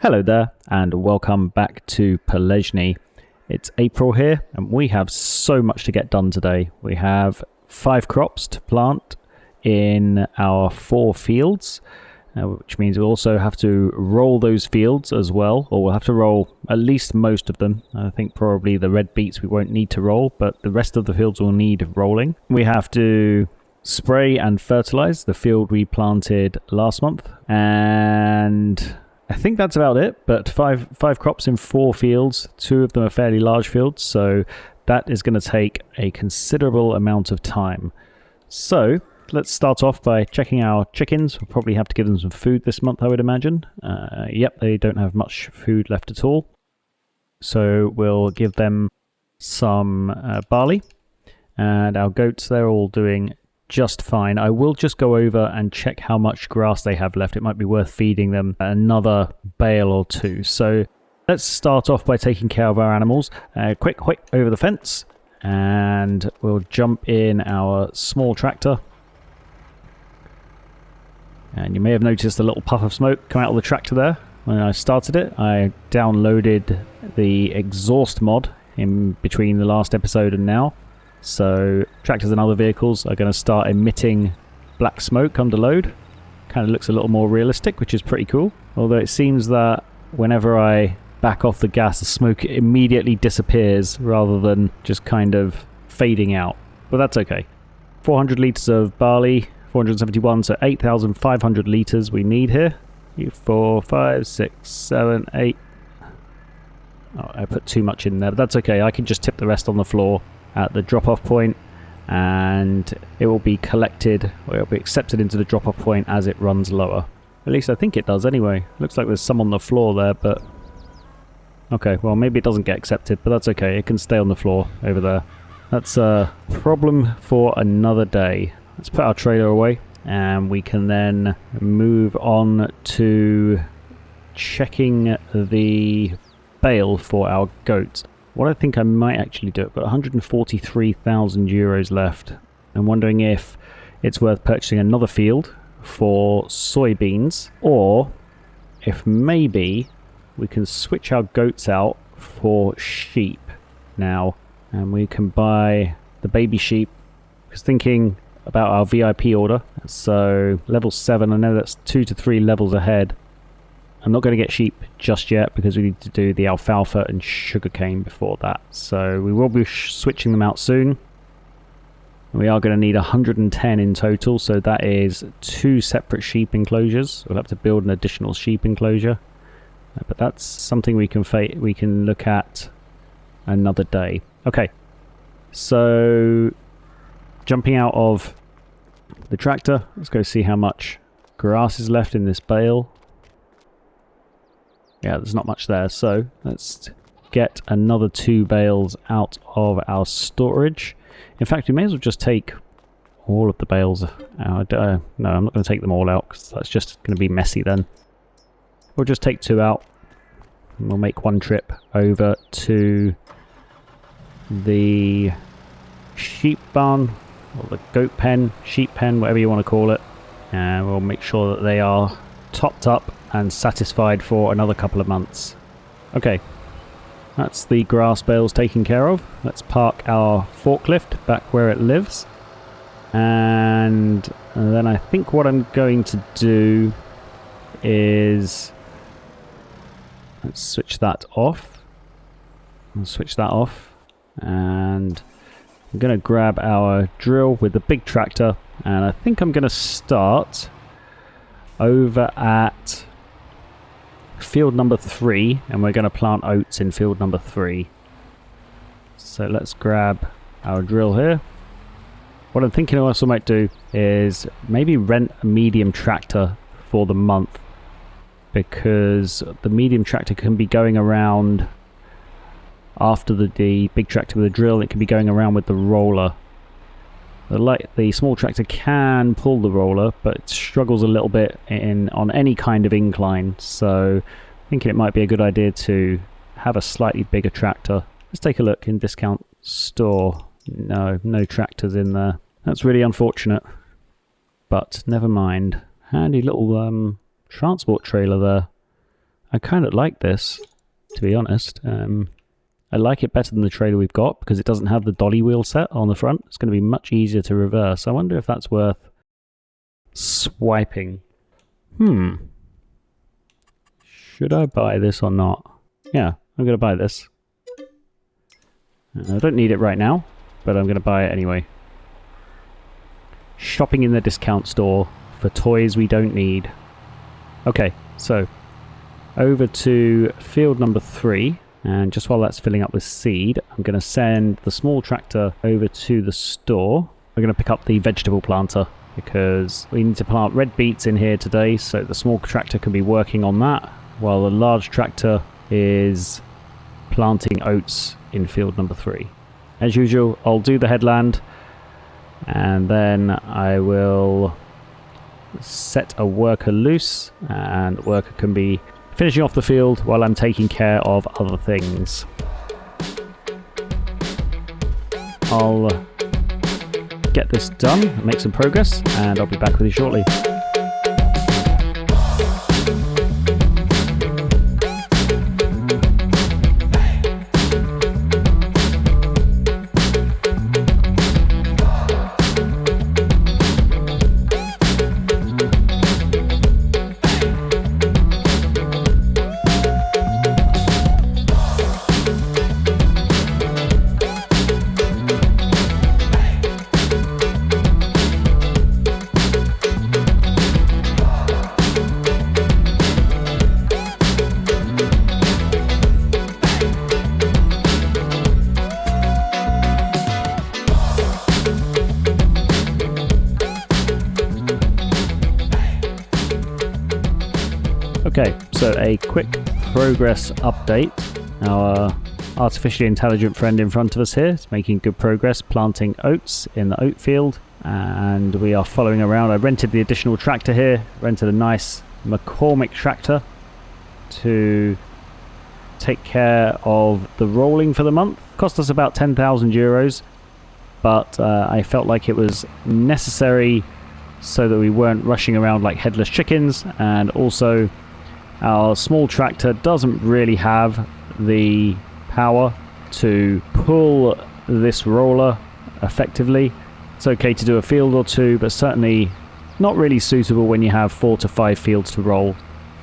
Hello there and welcome back to Pallegney. It's April here and we have so much to get done today. We have 5 crops to plant in our 4 fields, which means we'll also have to roll those fields as well, or we'll have to roll at least most of them. I think probably the red beets we won't need to roll, but the rest of the fields will need rolling. We have to spray and fertilize the field we planted last month, and I think that's about it, but five crops in 4 fields. 2 of them are fairly large fields, so that is going to take a considerable amount of time. So let's start off by checking our chickens. We'll probably have to give them some food this month, I would imagine. Yep, they don't have much food left at all. So we'll give them some barley. And our goats, they're all doing just fine. I will just go over and check how much grass they have left. It might be worth feeding them another bale or 2. So let's start off by taking care of our animals. Quick over the fence, and we'll jump in our small tractor. And you may have noticed a little puff of smoke come out of the tractor there. When I started it, I downloaded the exhaust mod in between the last episode and now. So tractors and other vehicles are going to start emitting black smoke under load. Kind of looks a little more realistic, which is pretty cool. Although it seems that whenever I back off the gas, the smoke immediately disappears rather than just kind of fading out. But that's okay. 400 litres of barley, 471, so 8,500 litres we need here. 4, 5, 6, 7, 8. Oh, I put too much in there, but that's okay. I can just tip the rest on the floor at the drop-off point, and it will be collected, or it will be accepted into the drop-off point as it runs lower. At least I think it does anyway. Looks like there's some on the floor there, but okay, well maybe it doesn't get accepted, but that's okay. It can stay on the floor over there. That's a problem for another day. Let's put our trailer away, and we can then move on to checking the bale for our goats. What I think I might actually do, I've got 143,000 euros left. I'm wondering if it's worth purchasing another field for soybeans, or if maybe we can switch our goats out for sheep now, and we can buy the baby sheep. Because thinking about our VIP order, so level 7, I know that's 2 to 3 levels ahead. I'm not going to get sheep just yet because we need to do the alfalfa and sugarcane before that. So we will be switching them out soon. We are going to need 110 in total, so that is 2 separate sheep enclosures. We'll have to build an additional sheep enclosure. But that's something we can look at another day. Okay, so jumping out of the tractor, let's go see how much grass is left in this bale. Yeah, there's not much there, so let's get another 2 bales out of our storage. In fact, we may as well just take all of the bales out. No, I'm not going to take them all out because that's just going to be messy then. We'll just take 2 out, and we'll make 1 trip over to the sheep barn, or the goat pen, sheep pen, whatever you want to call it, and we'll make sure that they are topped up and satisfied for another couple of months. Okay, that's the grass bales taken care of. Let's park our forklift back where it lives, and then I think what I'm going to do is let's switch that off. I'll switch that off, and I'm going to grab our drill with the big tractor, and I think I'm going to start over at field number 3, and we're going to plant oats in field number 3. So let's grab our drill here. What I'm thinking I also might do is maybe rent a medium tractor for the month, because the medium tractor can be going around after the big tractor with the drill. It can be going around with the roller. The small tractor can pull the roller, but it struggles a little bit on any kind of incline. So thinking it might be a good idea to have a slightly bigger tractor. Let's take a look in discount store. No tractors in there. That's really unfortunate, but never mind. Handy little transport trailer there. I kind of like this, to be honest. I like it better than the trailer we've got because it doesn't have the dolly wheel set on the front. It's going to be much easier to reverse. I wonder if that's worth swiping. Should I buy this or not? Yeah, I'm going to buy this. I don't need it right now, but I'm going to buy it anyway. Shopping in the discount store for toys we don't need. Okay, so over to field number 3. And just while that's filling up with seed, I'm going to send the small tractor over to the store. We're going to pick up the vegetable planter because we need to plant red beets in here today, so the small tractor can be working on that, while the large tractor is planting oats in field number 3. As usual, I'll do the headland, and then I will set a worker loose, and the worker can be finishing off the field while I'm taking care of other things. I'll get this done, make some progress, and I'll be back with you shortly. Okay, so a quick progress update. Our artificially intelligent friend in front of us here is making good progress planting oats in the oat field, and we are following around. I rented the additional tractor here, rented a nice McCormick tractor to take care of the rolling for the month. Cost us about 10,000 euros, but I felt like it was necessary so that we weren't rushing around like headless chickens, and also our small tractor doesn't really have the power to pull this roller effectively. It's okay to do a field or two, but certainly not really suitable when you have 4 to 5 fields to roll.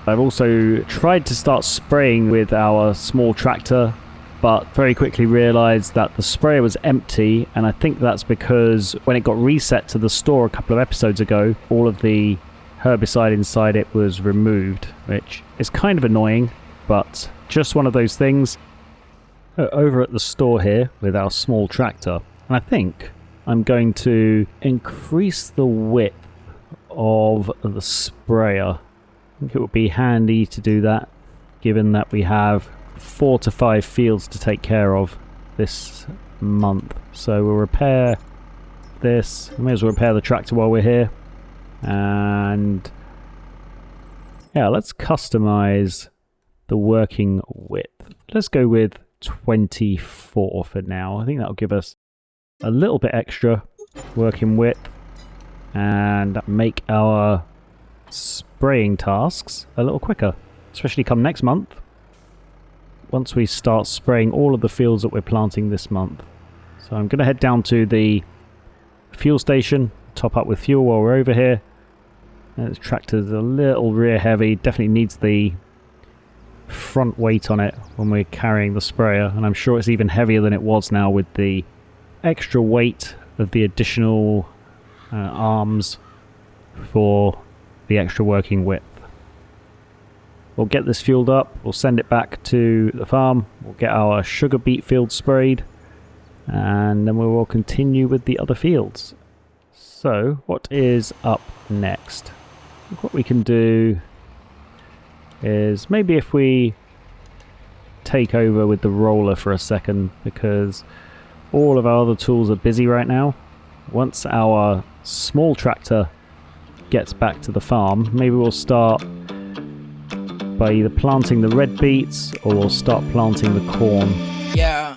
I've also tried to start spraying with our small tractor, but very quickly realized that the sprayer was empty, and I think that's because when it got reset to the store a couple of episodes ago, all of the herbicide inside it was removed, which is kind of annoying, but just one of those things. Over at the store here with our small tractor, and I think I'm going to increase the width of the sprayer. I think it would be handy to do that, given that we have 4 to 5 fields to take care of this month. So we'll repair this. I may as well repair the tractor while we're here. And yeah, let's customize the working width. Let's go with 24 for now. I think that'll give us a little bit extra working width and make our spraying tasks a little quicker, especially come next month, once we start spraying all of the fields that we're planting this month. So I'm going to head down to the fuel station, top up with fuel while we're over here. This tractor's a little rear heavy, definitely needs the front weight on it when we're carrying the sprayer, and I'm sure it's even heavier than it was now with the extra weight of the additional arms for the extra working width. We'll get this fueled up, we'll send it back to the farm, we'll get our sugar beet field sprayed, and then we will continue with the other fields. So what is up next? What we can do is maybe if we take over with the roller for a second, because all of our other tools are busy right now. Once our small tractor gets back to the farm, maybe we'll start by either planting the red beets or we'll start planting the corn. Yeah.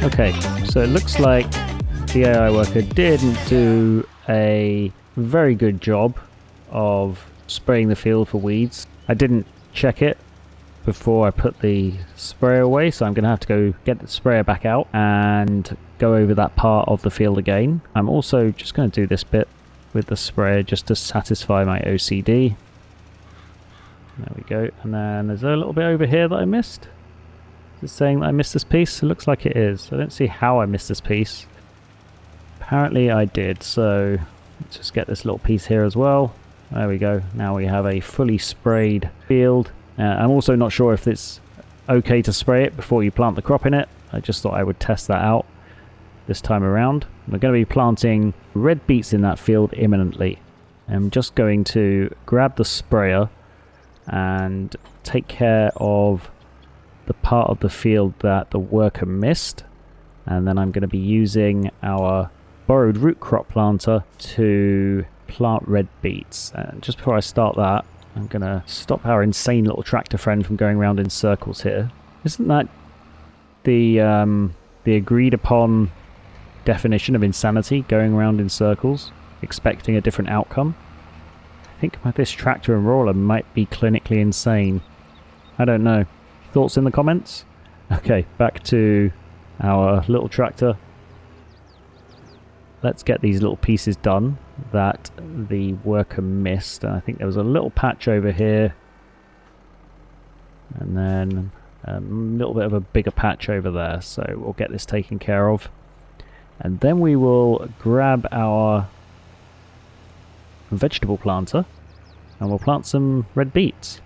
Okay, so it looks like the AI worker didn't do a very good job of spraying the field for weeds. I didn't check it before I put the sprayer away, so I'm going to have to go get the sprayer back out and go over that part of the field again. I'm also just going to do this bit with the sprayer just to satisfy my OCD. There we go. And then there's a little bit over here that I missed. Is it saying that I missed this piece? It looks like it is. I don't see how I missed this piece. Apparently I did, so let's just get this little piece here as well. There we go. Now we have a fully sprayed field. I'm also not sure if it's okay to spray it before you plant the crop in it. I just thought I would test that out this time around. We're going to be planting red beets in that field imminently. I'm just going to grab the sprayer and take care of the part of the field that the worker missed, and then I'm going to be using our borrowed root crop planter to plant red beets. And just before I start that, I'm going to stop our insane little tractor friend from going around in circles here. Isn't that the agreed upon definition of insanity, going around in circles expecting a different outcome? I think this tractor and roller might be clinically insane. I don't know. Thoughts in the comments? Okay, back to our little tractor. Let's get these little pieces done that the worker missed. And I think there was a little patch over here, and then a little bit of a bigger patch over there. So we'll get this taken care of. And then we will grab our vegetable planter and we'll plant some red beets.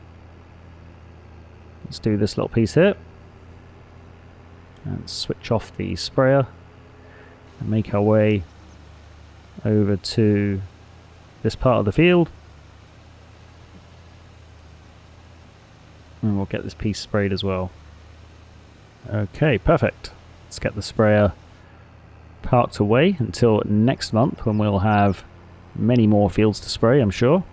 Let's do this little piece here and switch off the sprayer and make our way over to this part of the field, and we'll get this piece sprayed as well. Okay, perfect. Let's get the sprayer parked away until next month, when we'll have many more fields to spray, I'm sure.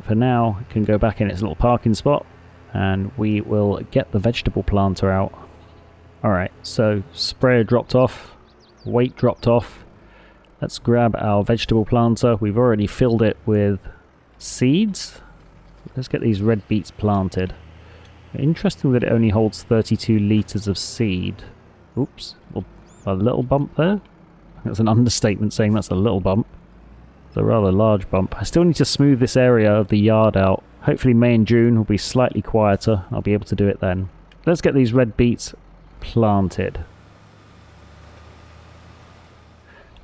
For now, it can go back in its little parking spot, and we will get the vegetable planter out. Alright, so sprayer dropped off, weight dropped off. Let's grab our vegetable planter. We've already filled it with seeds. Let's get these red beets planted. Interesting that it only holds 32 litres of seed. Oops, a little bump there. That's an understatement saying that's a little bump. It's a rather large bump. I still need to smooth this area of the yard out. Hopefully May and June will be slightly quieter. I'll be able to do it then. Let's get these red beets planted.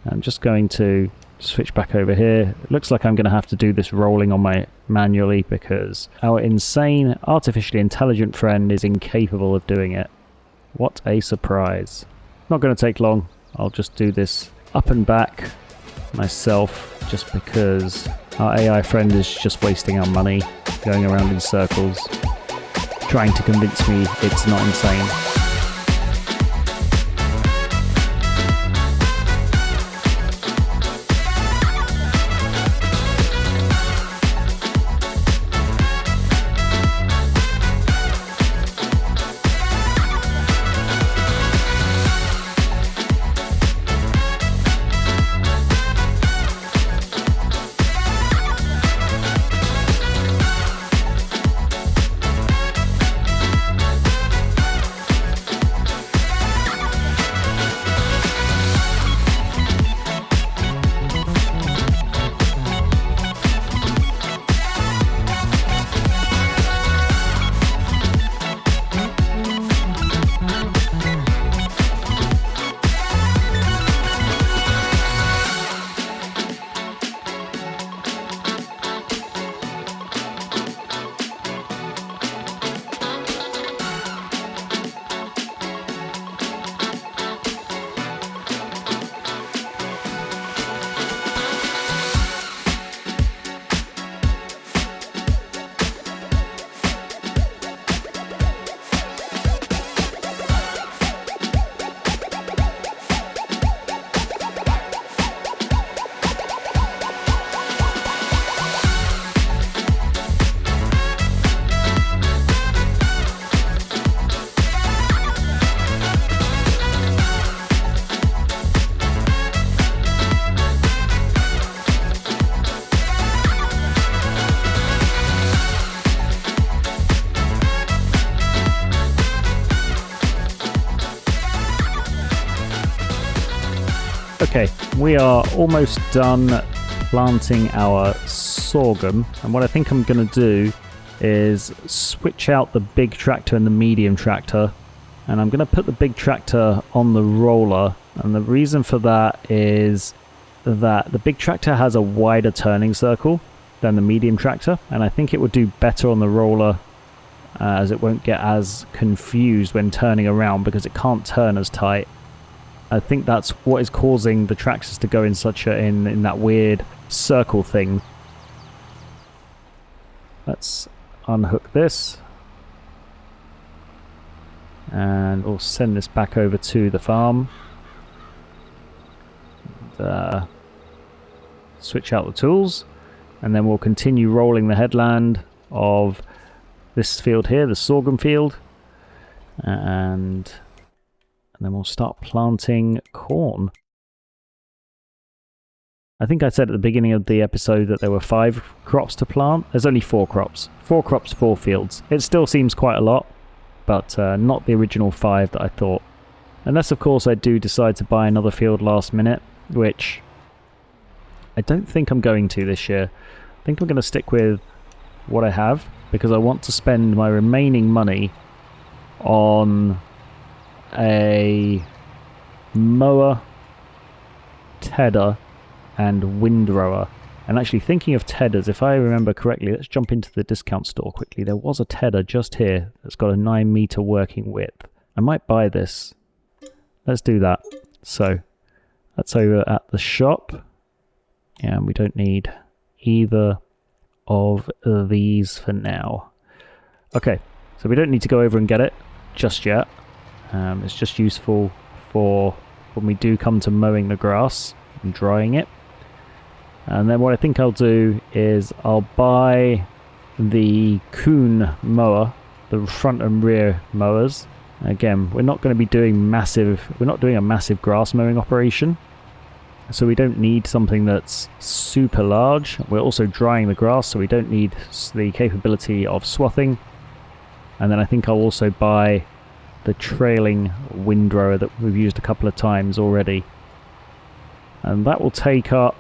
I'm just going to switch back over here. It looks like I'm going to have to do this rolling on my manually because our insane, artificially intelligent friend is incapable of doing it. What a surprise. Not going to take long. I'll just do this up and back myself just because our AI friend is just wasting our money going around in circles trying to convince me it's not insane. Okay, we are almost done planting our sorghum, and what I think I'm going to do is switch out the big tractor and the medium tractor, and I'm going to put the big tractor on the roller, and the reason for that is that the big tractor has a wider turning circle than the medium tractor, and I think it would do better on the roller as it won't get as confused when turning around because it can't turn as tight. I think that's what is causing the tractors to go in such a in that weird circle thing. Let's unhook this, and we'll send this back over to the farm. And, switch out the tools, and then we'll continue rolling the headland of this field here, the sorghum field, and then we'll start planting corn. I think I said at the beginning of the episode that there were 5 crops to plant. There's only 4 crops. 4 crops, 4 fields. It still seems quite a lot, but not the original 5 that I thought. Unless, of course, I do decide to buy another field last minute, which I don't think I'm going to this year. I think I'm going to stick with what I have, because I want to spend my remaining money on a mower, tedder, and windrower. And actually, thinking of tedders, if I remember correctly, let's jump into the discount store quickly. There was a tedder just here that's got a 9-meter working width. I might buy this. Let's do that. So that's over at the shop, and we don't need either of these for now. Okay, so we don't need to go over and get it just yet. It's just useful for when we do come to mowing the grass and drying it. And then what I think I'll do is I'll buy the Kuhn mower, the front and rear mowers. Again, we're not going to be doing we're not doing a massive grass mowing operation, so we don't need something that's super large. We're also drying the grass, so we don't need the capability of swathing. And then I think I'll also buy the trailing windrower that we've used a couple of times already, and that will take up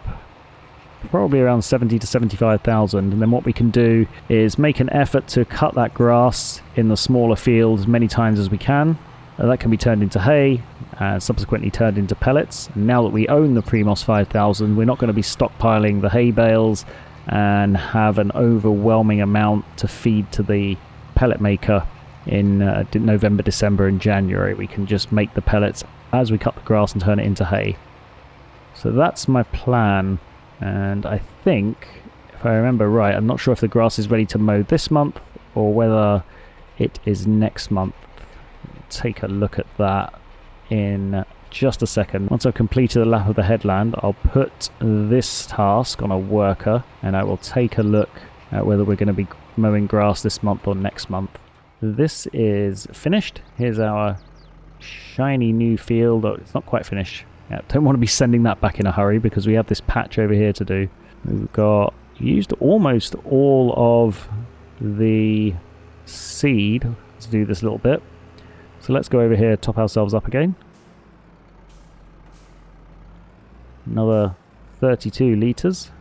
probably around 70 to 75,000. And then what we can do is make an effort to cut that grass in the smaller fields many times as we can. That can be turned into hay and subsequently turned into pellets. And now that we own the Primos 5000, we're not going to be stockpiling the hay bales and have an overwhelming amount to feed to the pellet maker in November, December and January. We can just make the pellets as we cut the grass and turn it into hay. So that's my plan, and I think, if I remember right, I'm not sure if the grass is ready to mow this month or whether it is next month. Take a look at that in just a second. Once I've completed the lap of the headland, I'll put this task on a worker, and I will take a look at whether we're going to be mowing grass this month or next month. This is finished. Here's our shiny new field. Oh, it's not quite finished. Yeah, don't want to be sending that back in a hurry because we have this patch over here to do. We've got used almost all of the seed to do this little bit. So let's go over here, top ourselves up again. Another 32 litres.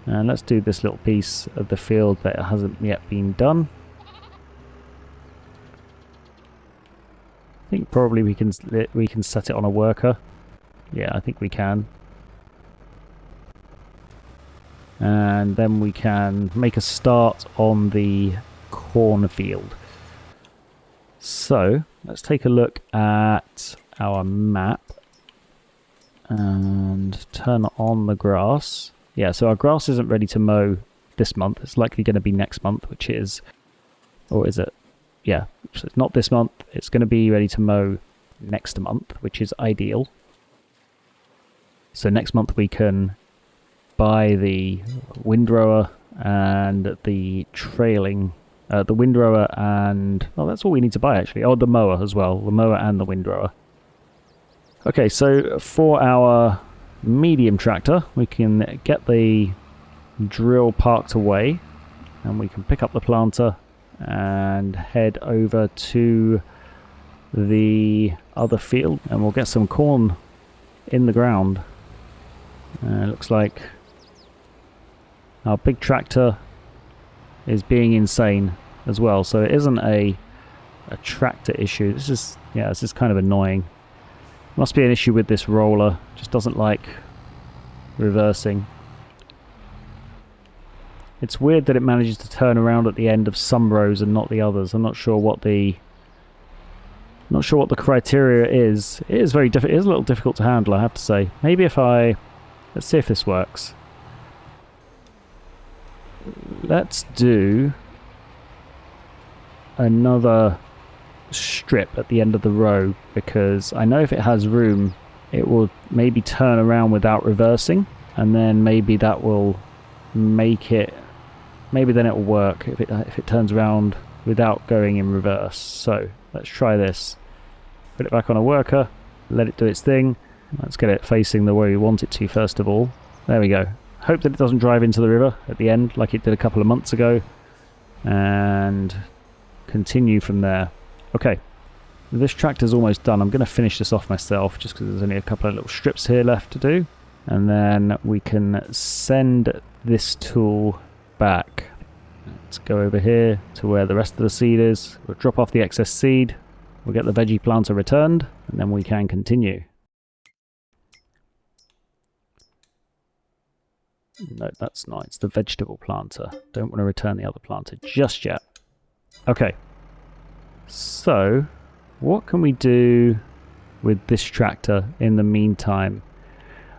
And let's do this little piece of the field that hasn't yet been done. I think probably we can set it on a worker. Yeah, I think we can. And then we can make a start on the cornfield. So let's take a look at our map and turn on the grass. Yeah, so our grass isn't ready to mow this month. It's likely going to be next month, which is, or is it? Yeah, so it's not this month. It's going to be ready to mow next month, which is ideal. So next month we can buy the windrower and the trailing, the windrower and, oh, that's all we need to buy actually. Oh, the mower as well, the mower and the windrower. Okay, so for our medium tractor, we can get the drill parked away and we can pick up the planter and head over to the other field, and we'll get some corn in the ground. It looks like our big tractor is being insane as well. So it isn't a tractor issue. This is kind of annoying. Must be an issue with this roller. Just doesn't like reversing. It's weird that it manages to turn around at the end of some rows and not the others. I'm not sure what the criteria is. It is very difficult. It is a little difficult to handle, I have to say. Maybe if let's see if this works. Let's do another strip at the end of the row, because I know if it has room, it will maybe turn around without reversing, and then maybe that will make it. Maybe then it will work if it turns around without going in reverse. So let's try this. Put it back on a worker, let it do its thing. Let's get it facing the way we want it to first of all. There we go. Hope that it doesn't drive into the river at the end like it did a couple of months ago, and continue from there. Okay, this tractor's almost done. I'm going to finish this off myself just because there's only a couple of little strips here left to do, and then we can send this tool back. Let's go over here to where the rest of the seed is. We'll drop off the excess seed, we'll get the veggie planter returned, and then we can continue. No, that's not. It's the vegetable planter. Don't want to return the other planter just yet. Okay. So, what can we do with this tractor in the meantime?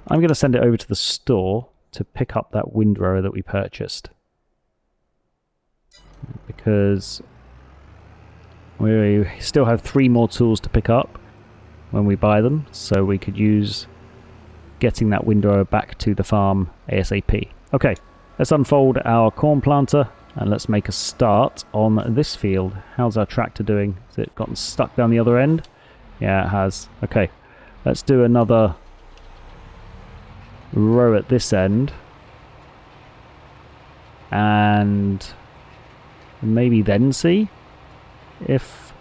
I'm going to send it over to the store to pick up that windrower that we purchased, because we still have 3 more tools to pick up when we buy them, so we could use getting that windrower back to the farm ASAP. Okay, let's unfold our corn planter and let's make a start on this field. How's our tractor doing? Has it gotten stuck down the other end? Yeah, it has. Okay, let's do another row at this end, and maybe then see if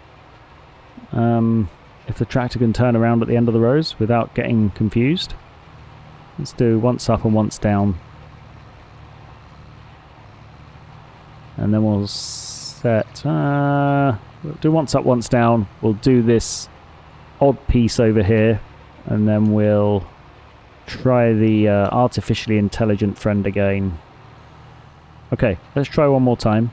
the tractor can turn around at the end of the rows without getting confused. Let's do once up and once down, and then we'll set we'll do once up, once down. We'll do this odd piece over here, and then we'll try the artificially intelligent friend again. Okay, let's try one more time.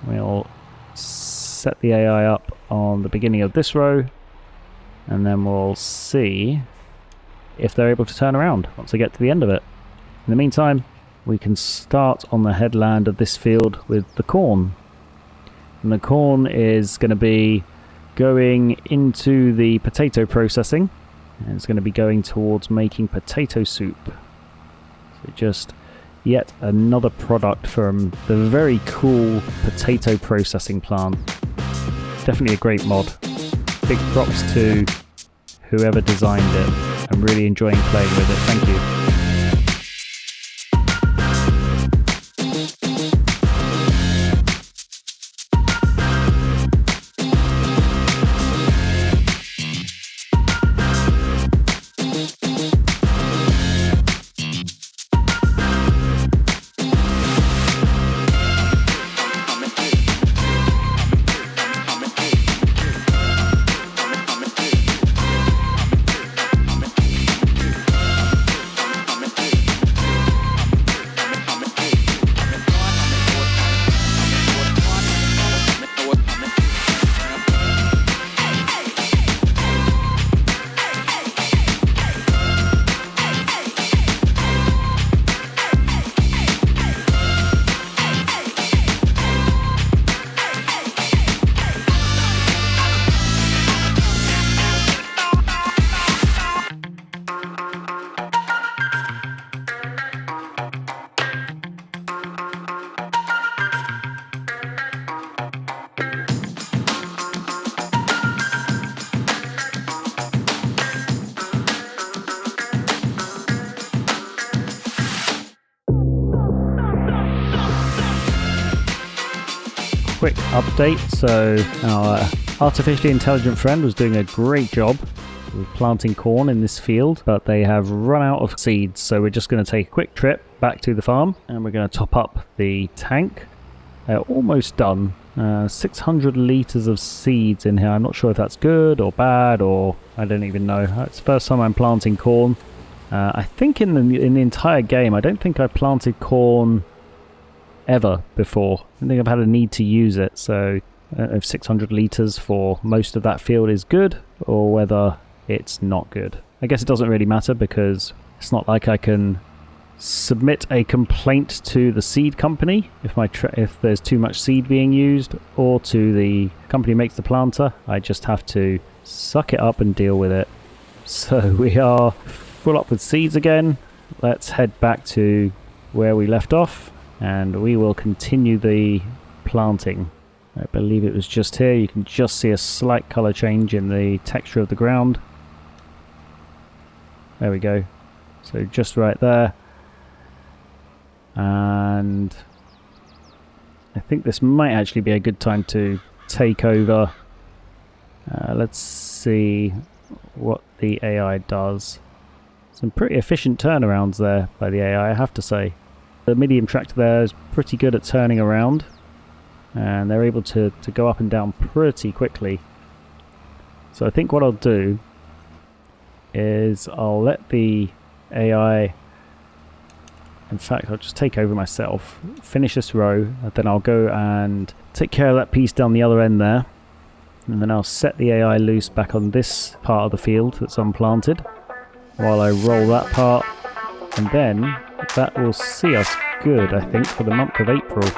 We'll set the AI up on the beginning of this row, and then we'll see if they're able to turn around once they get to the end of it. In the meantime, we can start on the headland of this field with the corn. And the corn is going to be going into the potato processing, and it's going to be going towards making potato soup. So just yet another product from the very cool potato processing plant. Definitely a great mod. Big props to whoever designed it. I'm really enjoying playing with it. Thank you. Quick update. So our artificially intelligent friend was doing a great job We're planting corn in this field, but they have run out of seeds, so we're just going to take a quick trip back to the farm and we're going to top up the tank. They're almost done. 600 litres of seeds in here. I'm not sure if that's good or bad, or I don't even know. It's the first time I'm planting corn. I think in the entire game, I don't think I planted corn ever before. I don't think I've had a need to use it, so if 600 litres for most of that field is good, or whether it's not good. I guess it doesn't really matter, because it's not like I can submit a complaint to the seed company if there's too much seed being used, or to the company who makes the planter. I just have to suck it up and deal with it. So we are full up with seeds again. Let's head back to where we left off and we will continue the planting. I believe it was just here. You can just see a slight colour change in the texture of the ground. There we go. So just right there. And I think this might actually be a good time to take over. Let's see what the AI does. Some pretty efficient turnarounds there by the AI, I have to say. The medium tractor there is pretty good at turning around, and they're able to go up and down pretty quickly. So I think what I'll do is I'll let the AI, in fact I'll just take over myself, finish this row, and then I'll go and take care of that piece down the other end there, and then I'll set the AI loose back on this part of the field that's unplanted while I roll that part, and then that will see us good, I think, for the month of April.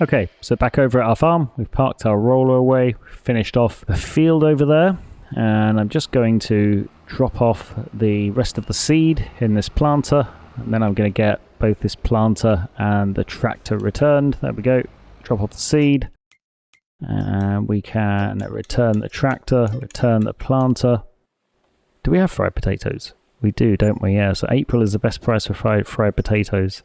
Okay, so back over at our farm, we've parked our roller away, finished off the field over there, and I'm just going to drop off the rest of the seed in this planter, and then I'm going to get both this planter and the tractor returned. There we go, drop off the seed, and we can return the tractor, return the planter. Do we have fried potatoes? We do, don't we? Yeah, so April is the best price for fried potatoes.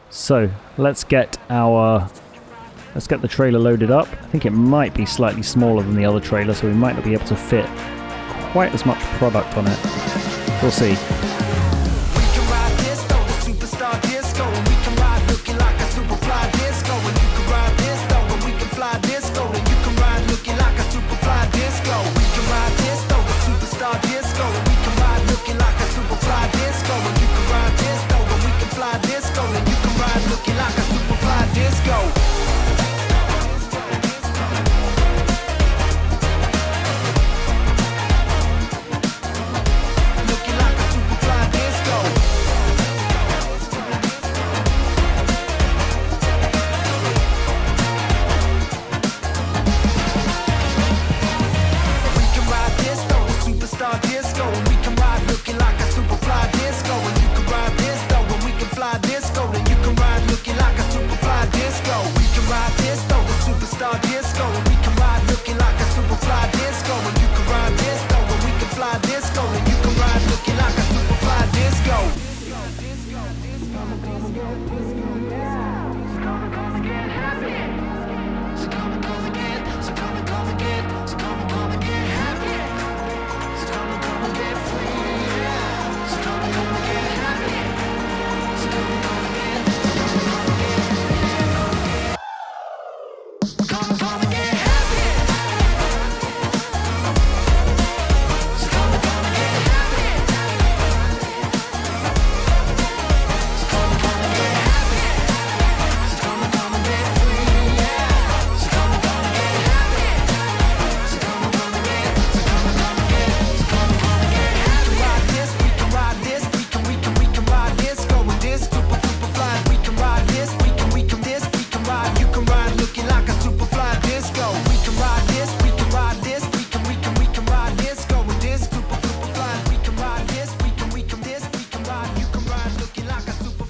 So let's get the trailer loaded up. I think it might be slightly smaller than the other trailer, so we might not be able to fit quite as much product on it. We'll see. We can ride this, though, the superstar disco, and we can ride looking like a Superfly disco, and you can ride this, though, and we can fly disco, and you can ride looking like a Superfly disco. We can ride this, though, the superstar disco, and we can ride looking like a Superfly disco, and you can ride this, though, and we can fly disco, and you can ride looking like a Superfly disco.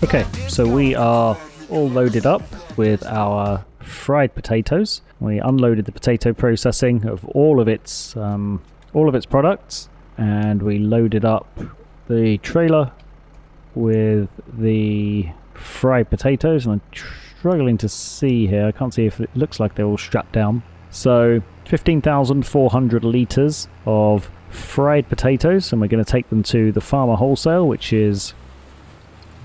Okay, so we are all loaded up with our fried potatoes. We unloaded the potato processing of all of its products, and we loaded up the trailer with the fried potatoes. And I'm struggling to see here. I can't see if it looks like they're all strapped down. So 15,400 litres of fried potatoes, and we're going to take them to the Farmer Wholesale, which is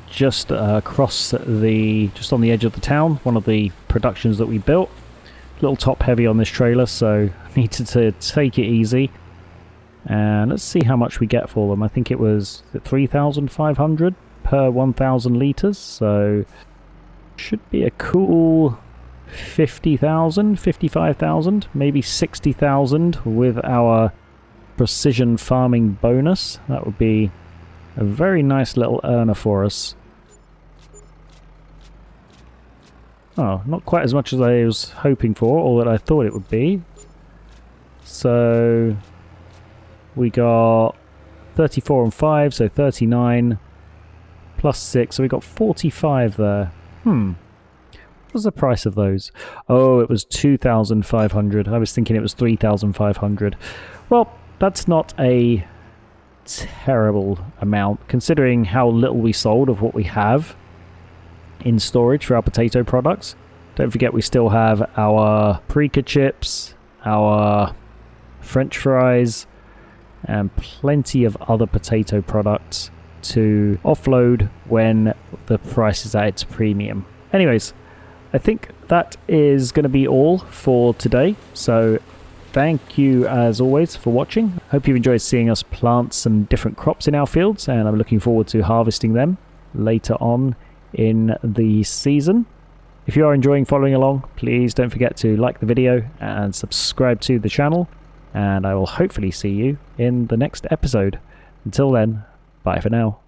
just just on the edge of the town, one of the productions that we built. A little top heavy on this trailer, so I needed to take it easy. And let's see how much we get for them. I think it was 3,500 per 1,000 litres, so should be a cool 50,000, 55,000, maybe 60,000 with our precision farming bonus. That would be a very nice little earner for us. Oh, not quite as much as I was hoping for, or that I thought it would be. So we got 34 and 5, so 39 plus 6, so we got 45 there. What was the price of those? Oh, it was 2,500. I was thinking it was 3,500. Well, that's not a terrible amount, considering how little we sold of what we have in storage for our potato products. Don't forget we still have our Matrika chips, our French fries, and plenty of other potato products to offload when the price is at its premium. Anyways, I think that is going to be all for today. So thank you as always for watching. Hope you've enjoyed seeing us plant some different crops in our fields, and I'm looking forward to harvesting them later on in the season. If you are enjoying following along, please don't forget to like the video and subscribe to the channel, and I will hopefully see you in the next episode. Until then, bye for now.